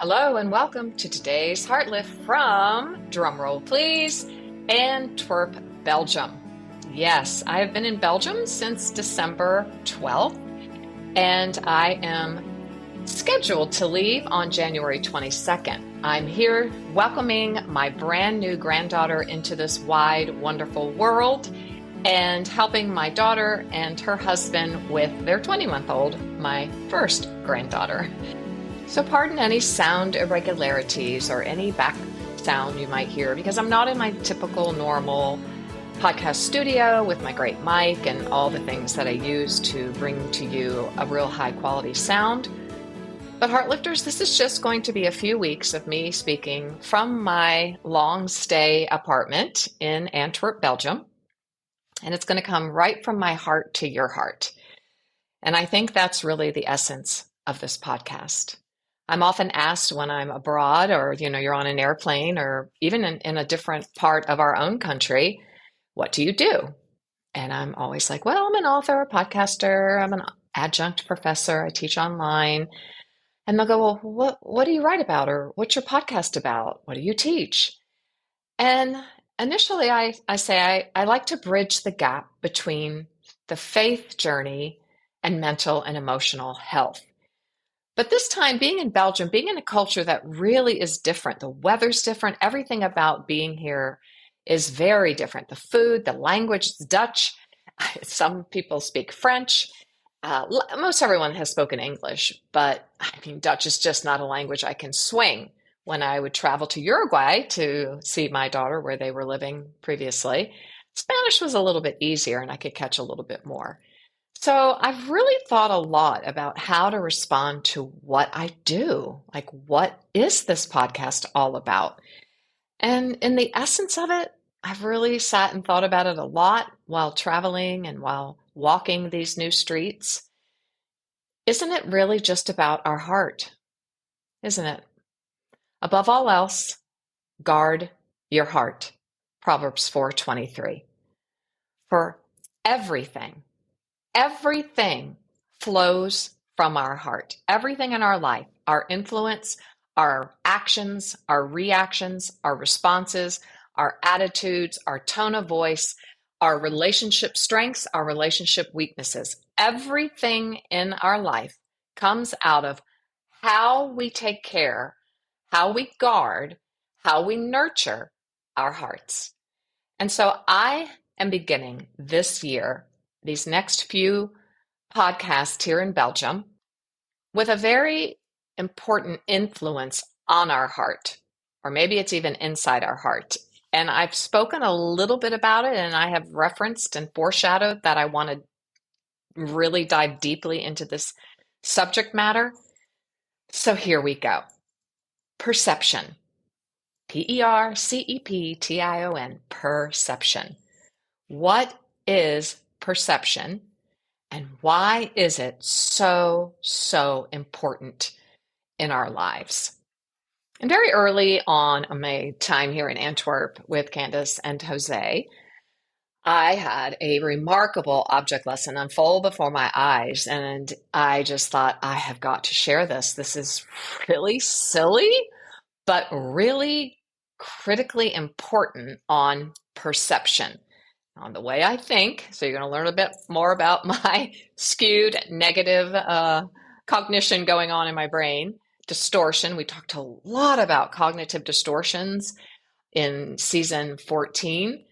Hello and welcome to today's Heartlift from, drumroll please, Antwerp, Belgium. Yes, I have been in Belgium since December 12th, and I am scheduled to leave on January 22nd. I'm here welcoming my brand new granddaughter into this wide, wonderful world and helping my daughter and her husband with their 20-month-old, my first granddaughter. So pardon any sound irregularities or any back sound you might hear because I'm not in my typical normal podcast studio with my great mic and all the things that I use to bring to you a real high quality sound. But Heartlifters, this is just going to be a few weeks of me speaking from my long stay apartment in Antwerp, Belgium. And it's going to come right from my heart to your heart. And I think that's really the essence of this podcast. I'm often asked when I'm abroad or, you're on an airplane or even in a different part of our own country, what do you do? And I'm always like, well, I'm an author, a podcaster, I'm an adjunct professor, I teach online. And they'll go, well, what do you write about? Or what's your podcast about? What do you teach? And initially I say I like to bridge the gap between the faith journey and mental and emotional health. But this time, being in Belgium, being in a culture that really is different, the weather's different, everything about being here is very different. The food, the language, it's Dutch. Some people speak French. Most everyone has spoken English, but Dutch is just not a language I can swing. When I would travel to Uruguay to see my daughter where they were living previously, Spanish was a little bit easier and I could catch a little bit more. So I've really thought a lot about how to respond to what I do. Like, what is this podcast all about? And in the essence of it, I've really sat and thought about it a lot while traveling and while walking these new streets. Isn't it really just about our heart? Isn't it? Above all else, guard your heart. Proverbs 4:23. For everything flows from our heart. Everything in our life, our influence, our actions, our reactions, our responses, our attitudes, our tone of voice, our relationship strengths, our relationship weaknesses. Everything in our life comes out of how we take care, how we guard, how we nurture our hearts. And so I am beginning this year these next few podcasts here in Belgium with a very important influence on our heart, or maybe it's even inside our heart. And I've spoken a little bit about it, and I have referenced and foreshadowed that I want to really dive deeply into this subject matter. So here we go. Perception. Perception. Perception. What is perception, and why is it so important in our lives? And very early on in my time here in Antwerp with Candace and Jose, I had a remarkable object lesson unfold before my eyes, and I just thought, I have got to share this. This is really silly, but really critically important on perception. On the way I think. So you're going to learn a bit more about my skewed negative cognition going on in my brain. Distortion. We talked a lot about cognitive distortions in season 14.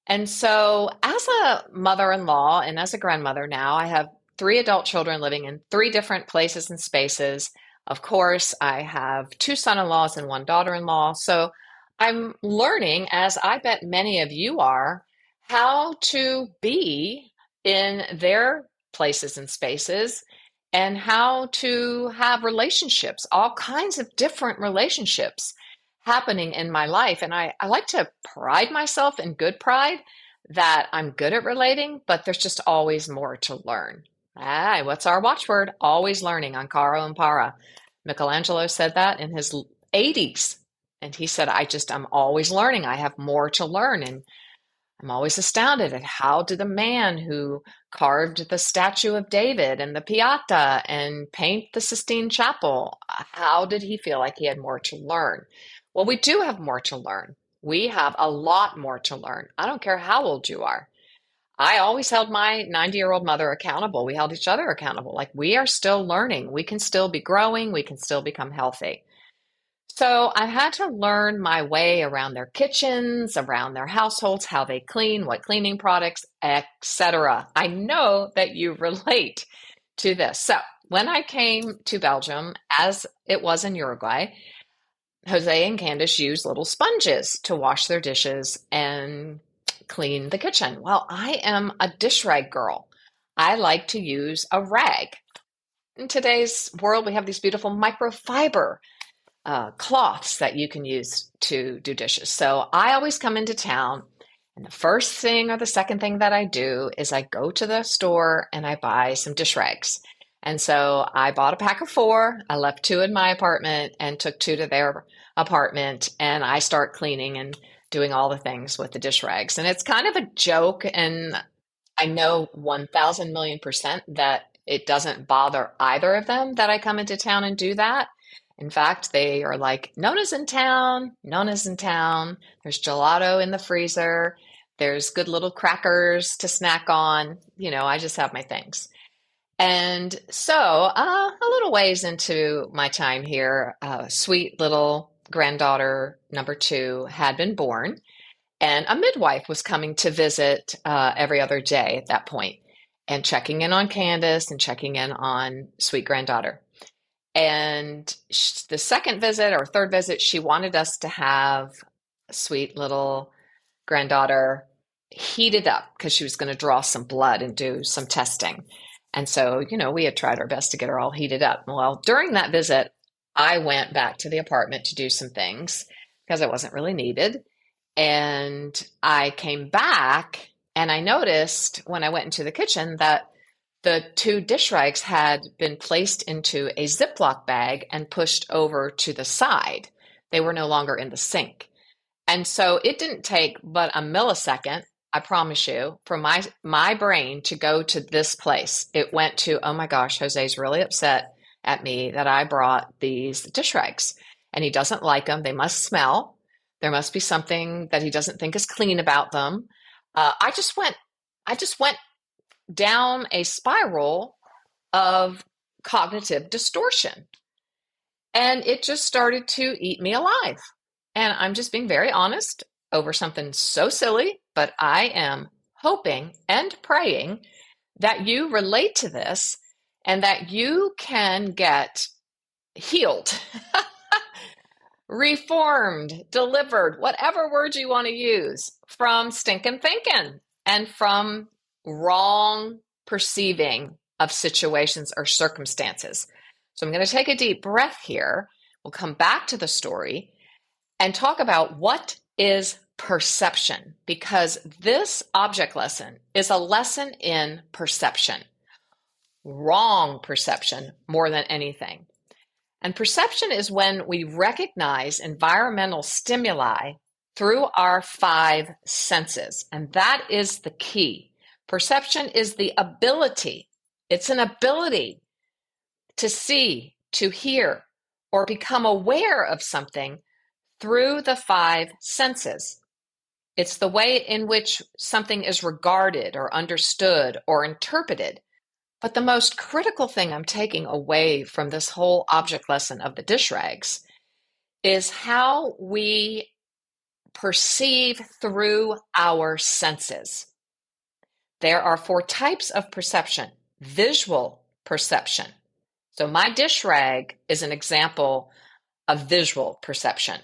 And so as a mother-in-law and as a grandmother now, I have 3 adult children living in 3 different places and spaces. Of course, I have 2 son-in-laws and 1 daughter-in-law. So I'm learning, as I bet many of you are, how to be in their places and spaces and how to have relationships, all kinds of different relationships happening in my life. And I like to pride myself in good pride that I'm good at relating, but there's just always more to learn. What's our watchword? Always learning, ancora impara. Michelangelo said that in his 80s. And he said, I'm always learning. I have more to learn. And I'm always astounded at how did the man who carved the statue of David in the Pieta and paint the Sistine Chapel. How did he feel like he had more to learn? Well, we do have more to learn. We have a lot more to learn. I don't care how old you are. I always held my 90-year-old mother accountable. We held each other accountable. Like, we are still learning. We can still be growing. We can still become healthy. So I had to learn my way around their kitchens, around their households, how they clean, what cleaning products, etc. I know that you relate to this. So when I came to Belgium, as it was in Uruguay, Jose and Candice used little sponges to wash their dishes and clean the kitchen. Well, I am a dish rag girl. I like to use a rag. In today's world, we have these beautiful microfiber cloths that you can use to do dishes. So I always come into town, and the first thing or the second thing that I do is I go to the store and I buy some dish rags. And so I bought a pack of 4. I left 2 in my apartment and took 2 to their apartment, and I start cleaning and doing all the things with the dish rags. And it's kind of a joke, and I know 1,000,000,000% that it doesn't bother either of them that I come into town and do that. In fact, they are like, Nona's in town, Nona's in town. There's gelato in the freezer. There's good little crackers to snack on. You know, I just have my things. And so a little ways into my time here, sweet little granddaughter number 2 had been born, and a midwife was coming to visit every other day at that point and checking in on Candace and checking in on sweet granddaughter. And the second visit or third visit, she wanted us to have sweet little granddaughter heated up because she was going to draw some blood and do some testing. And so, you know, we had tried our best to get her all heated up. Well, during that visit, I went back to the apartment to do some things because it wasn't really needed. And I came back and I noticed when I went into the kitchen that the 2 dish rags had been placed into a Ziploc bag and pushed over to the side. They were no longer in the sink. And so it didn't take but a millisecond, I promise you, for my brain to go to this place. It went to, oh my gosh, Jose's really upset at me that I brought these dish rags and he doesn't like them. They must smell. There must be something that he doesn't think is clean about them. I just went down a spiral of cognitive distortion. And it just started to eat me alive. And I'm just being very honest over something so silly, but I am hoping and praying that you relate to this and that you can get healed, reformed, delivered, whatever word you want to use, from stinkin-thinkin and from wrong perceiving of situations or circumstances. So I'm going to take a deep breath here. We'll come back to the story and talk about what is perception, because this object lesson is a lesson in perception, wrong perception more than anything. And perception is when we recognize environmental stimuli through our 5 senses. And that is the key. Perception is the ability. It's an ability to see, to hear, or become aware of something through the 5 senses. It's the way in which something is regarded or understood or interpreted. But the most critical thing I'm taking away from this whole object lesson of the dish rags is how we perceive through our senses. There are 4 types of perception. Visual perception. So my dish rag is an example of visual perception.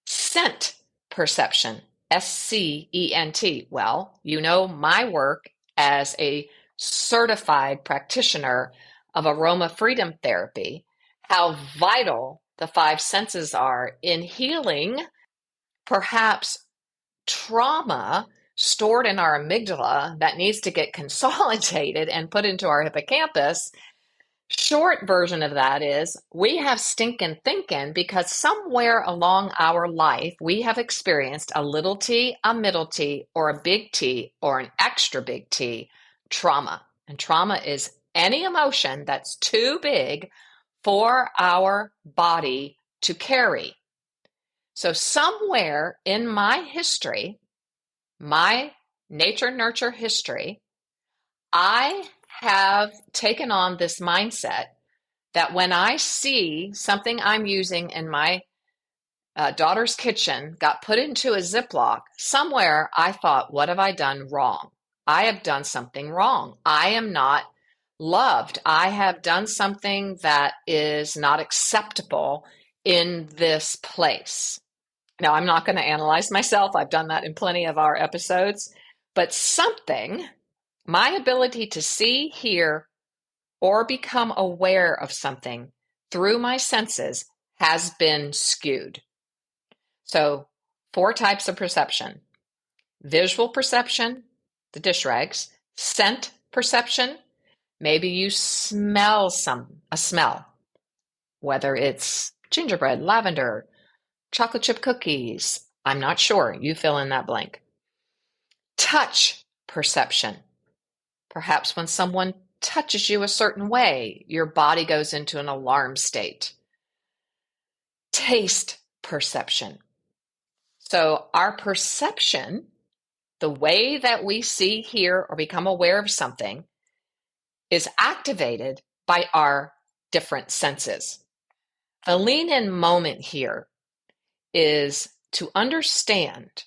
Scent perception, SCENT. Well, you know my work as a certified practitioner of aroma freedom therapy, how vital the 5 senses are in healing perhaps trauma stored in our amygdala that needs to get consolidated and put into our hippocampus. Short version of that is we have stinkin-thinkin because somewhere along our life we have experienced a little t, a middle T, or a big T, or an extra big T trauma. And trauma is any emotion that's too big for our body to carry. So somewhere in my history, my nature nurture history, I have taken on this mindset that when I see something I'm using in my daughter's kitchen got put into a Ziploc, somewhere I thought, what have I done wrong? I have done something wrong. I am not loved. I have done something that is not acceptable in this place. Now, I'm not going to analyze myself. I've done that in plenty of our episodes, but something, my ability to see, hear, or become aware of something through my senses has been skewed. So 4 types of perception: visual perception, the dish rags; scent perception, maybe you smell a smell, whether it's gingerbread, lavender, chocolate chip cookies, I'm not sure, you fill in that blank. Touch perception, perhaps when someone touches you a certain way, your body goes into an alarm state. Taste perception. So our perception, the way that we see, hear, or become aware of something, is activated by our different senses. The lean-in moment here is to understand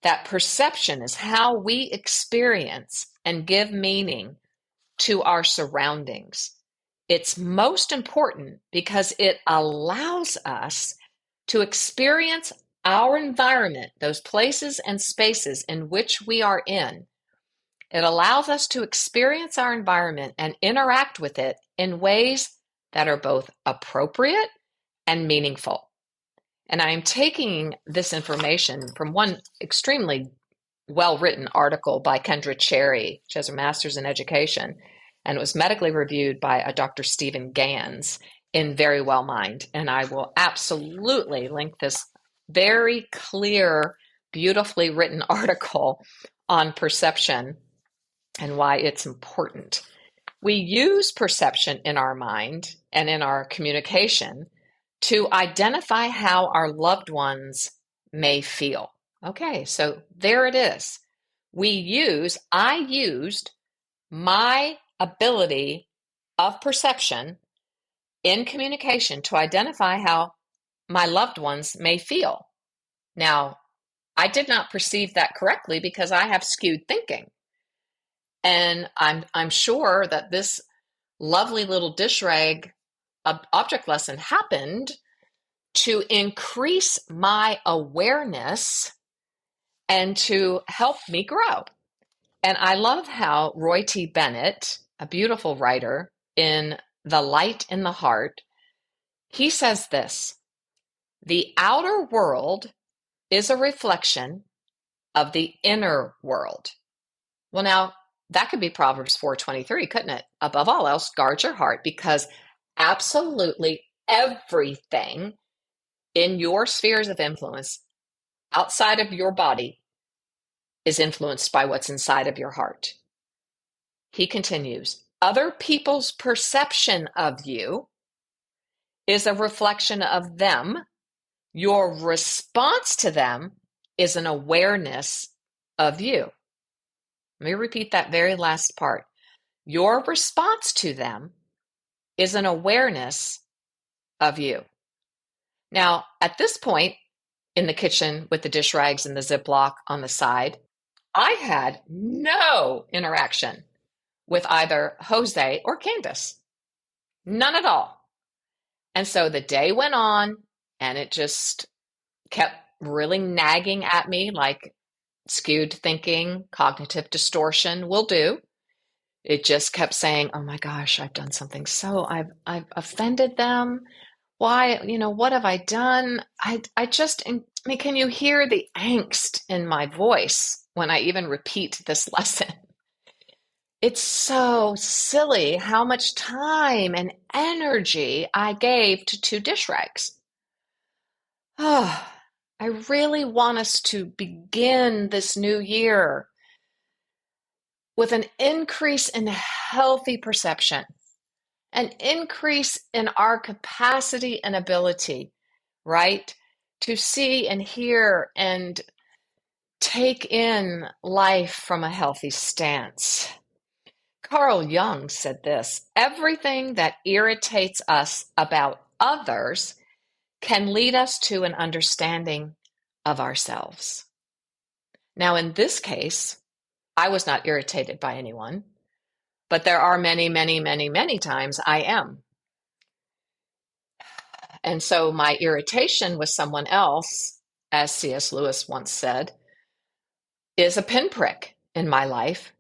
that perception is how we experience and give meaning to our surroundings. It's most important because it allows us to experience our environment, those places and spaces in which we are in. It allows us to experience our environment and interact with it in ways that are both appropriate and meaningful. And I am taking this information from one extremely well-written article by Kendra Cherry. She has her master's in education, and it was medically reviewed by a Dr. Stephen Gans in Very Well Mind. And I will absolutely link this very clear, beautifully written article on perception and why it's important. We use perception in our mind and in our communication to identify how our loved ones may feel. Okay, so there it is. I used my ability of perception in communication to identify how my loved ones may feel. Now, I did not perceive that correctly because I have skewed thinking. And I'm sure that this lovely little dish rag object lesson happened to increase my awareness and to help me grow. And I love how Roy T. Bennett, a beautiful writer in The Light in the Heart, he says this: the outer world is a reflection of the inner world. Well, now that could be Proverbs 4:23, couldn't it? Above all else, guard your heart, because absolutely everything in your spheres of influence outside of your body is influenced by what's inside of your heart. He continues, other people's perception of you is a reflection of them. Your response to them is an awareness of you. Let me repeat that very last part. Your response to them is an awareness of you. Now, at this point in the kitchen with the dish rags and the Ziploc on the side, I had no interaction with either Jose or Candace. None at all. And so the day went on and it just kept really nagging at me like skewed thinking, cognitive distortion will do. It just kept saying, oh my gosh, I've done something. So I've offended them. Why, what have I done? I mean, can you hear the angst in my voice when I even repeat this lesson? It's so silly how much time and energy I gave to 2 dish rags. Oh, I really want us to begin this new year with an increase in healthy perception, an increase in our capacity and ability, right, to see and hear and take in life from a healthy stance. Carl Jung said this: everything that irritates us about others can lead us to an understanding of ourselves. Now, in this case, I was not irritated by anyone, but there are many, many, many, many times I am. And so my irritation with someone else, as C.S. Lewis once said, is a pinprick in my life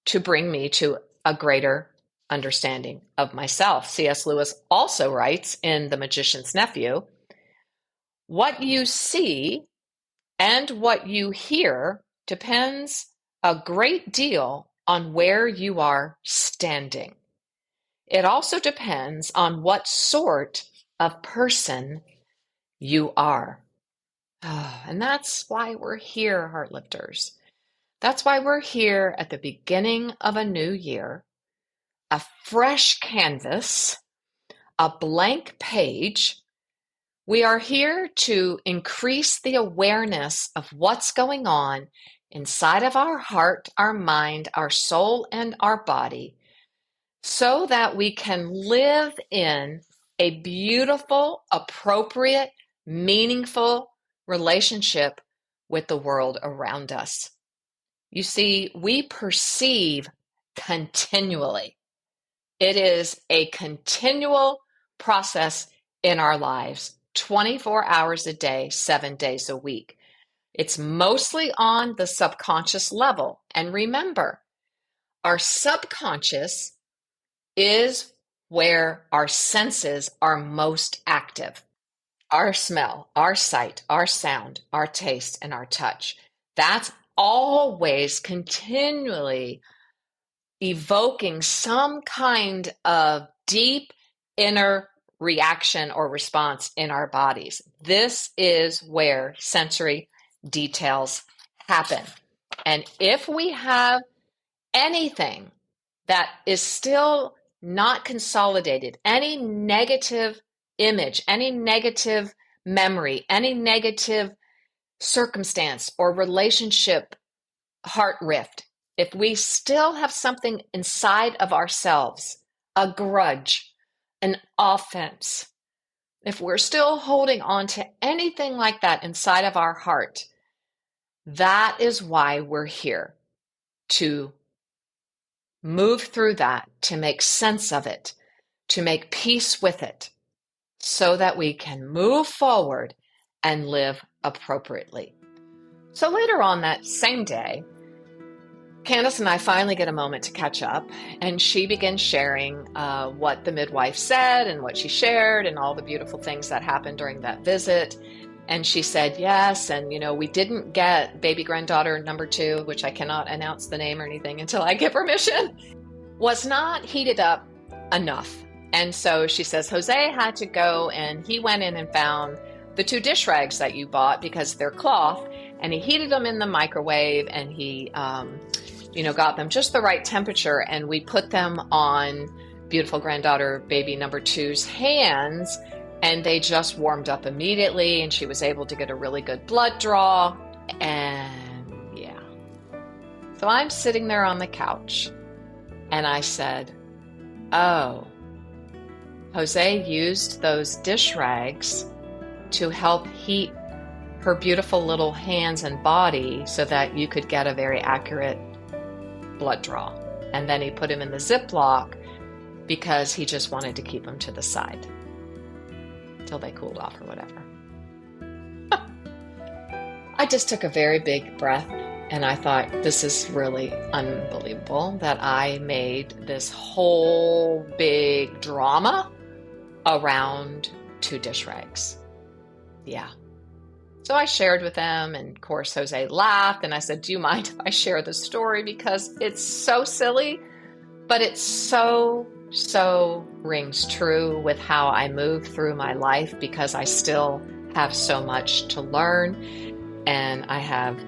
to bring me to a greater understanding of myself. C.S. Lewis also writes in The Magician's Nephew, what you see and what you hear depends a great deal on where you are standing. It also depends on what sort of person you are. Oh, and that's why we're here, Heartlifters. That's why we're here at the beginning of a new year, a fresh canvas, a blank page. We are here to increase the awareness of what's going on inside of our heart, our mind, our soul, and our body, so that we can live in a beautiful, appropriate, meaningful relationship with the world around us. You see, we perceive continually. It is a continual process in our lives, 24 hours a day, 7 days a week. It's mostly on the subconscious level. And remember, our subconscious is where our senses are most active. Our smell, our sight, our sound, our taste, and our touch. That's always continually evoking some kind of deep inner reaction or response in our bodies. This is where sensory details happen. And if we have anything that is still not consolidated, any negative image, any negative memory, any negative circumstance or relationship heart rift, if we still have something inside of ourselves, a grudge, an offense, if we're still holding on to anything like that inside of our heart, that is why we're here, to move through that, to make sense of it, to make peace with it, so that we can move forward and live appropriately. So later on that same day, Candace and I finally get a moment to catch up, and she begins sharing what the midwife said and what she shared and all the beautiful things that happened during that visit. And she said, yes, and we didn't get baby granddaughter number 2, which I cannot announce the name or anything until I get permission, was not heated up enough. And so she says, Jose had to go, and he went in and found the 2 dish rags that you bought because they're cloth, and he heated them in the microwave, and he got them just the right temperature, and we put them on beautiful granddaughter baby number 2's hands, and they just warmed up immediately, and she was able to get a really good blood draw. And yeah, so I'm sitting there on the couch, and I said, oh, Jose used those dish rags to help heat her beautiful little hands and body so that you could get a very accurate blood draw. And then he put him in the Ziploc because he just wanted to keep them to the side till they cooled off or whatever. I just took a very big breath, and I thought, this is really unbelievable that I made this whole big drama around 2 dish rags. Yeah. So I shared with them, and of course Jose laughed, and I said, do you mind if I share the story? Because it's so silly, but it so rings true with how I move through my life, because I still have so much to learn, and I have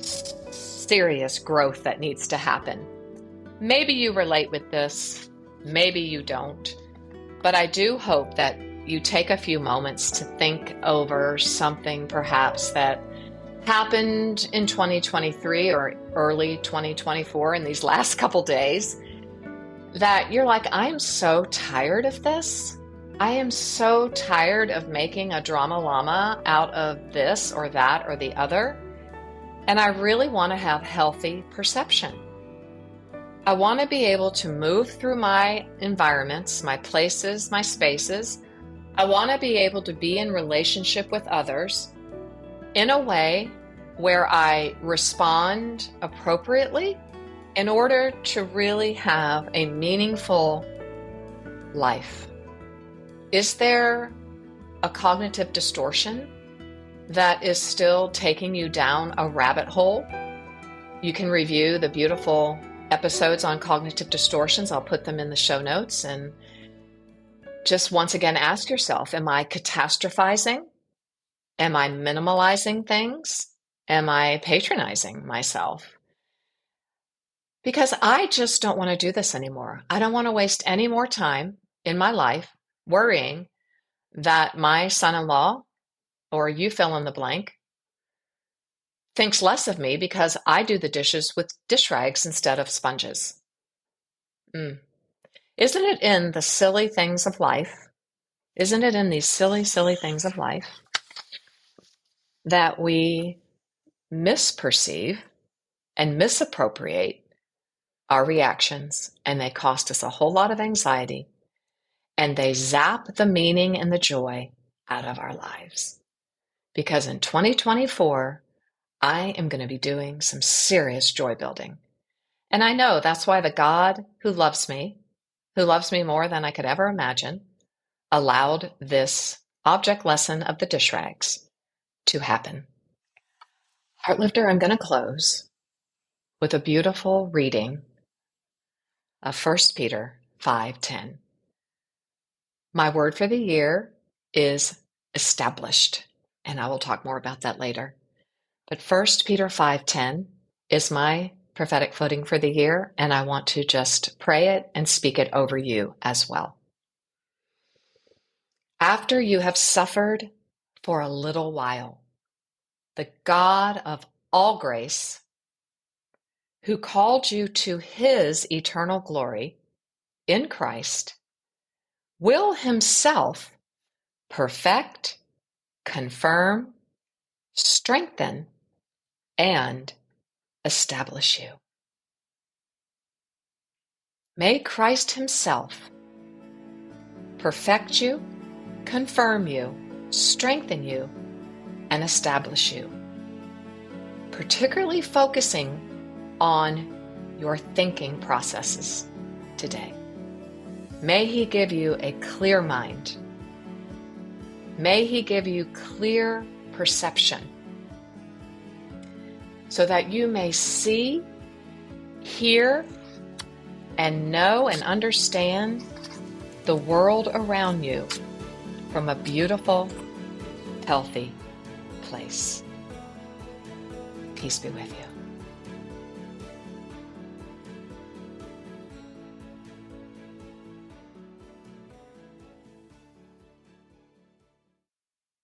serious growth that needs to happen. Maybe you relate with this, maybe you don't, but I do hope that you take a few moments to think over something perhaps that happened in 2023 or early 2024 in these last couple days, that you're like, I am so tired of this. I am so tired of making a drama llama out of this or that or the other. And I really want to have healthy perception. I want to be able to move through my environments, my places, my spaces. I want to be able to be in relationship with others in a way where I respond appropriately in order to really have a meaningful life. Is there a cognitive distortion that is still taking you down a rabbit hole? You can review the beautiful episodes on cognitive distortions. I'll put them in the show notes. And just once again, ask yourself, am I catastrophizing? Am I minimalizing things? Am I patronizing myself? Because I just don't want to do this anymore. I don't want to waste any more time in my life worrying that my son-in-law, or you fill in the blank, thinks less of me because I do the dishes with dish rags instead of sponges. Isn't it in the silly things of life? Isn't it in these silly, silly things of life that we misperceive and misappropriate our reactions, and they cost us a whole lot of anxiety, and they zap the meaning and the joy out of our lives? Because in 2024, I am going to be doing some serious joy building. And I know that's why the God who loves me more than I could ever imagine, allowed this object lesson of the dish rags to happen. Heartlifter, I'm going to close with a beautiful reading of 1 Peter 5:10. My word for the year is established, and I will talk more about that later. But 1 Peter 5:10 is my prophetic footing for the year, and I want to just pray it and speak it over you as well. After you have suffered for a little while, the God of all grace, who called you to his eternal glory in Christ, will himself perfect, confirm, strengthen, and establish you. May Christ himself perfect you, confirm you, strengthen you, and establish you, particularly focusing on your thinking processes today. May he give you a clear mind. May he give you clear perception so that you may see, hear, and know and understand the world around you from a beautiful, healthy place. Peace be with you.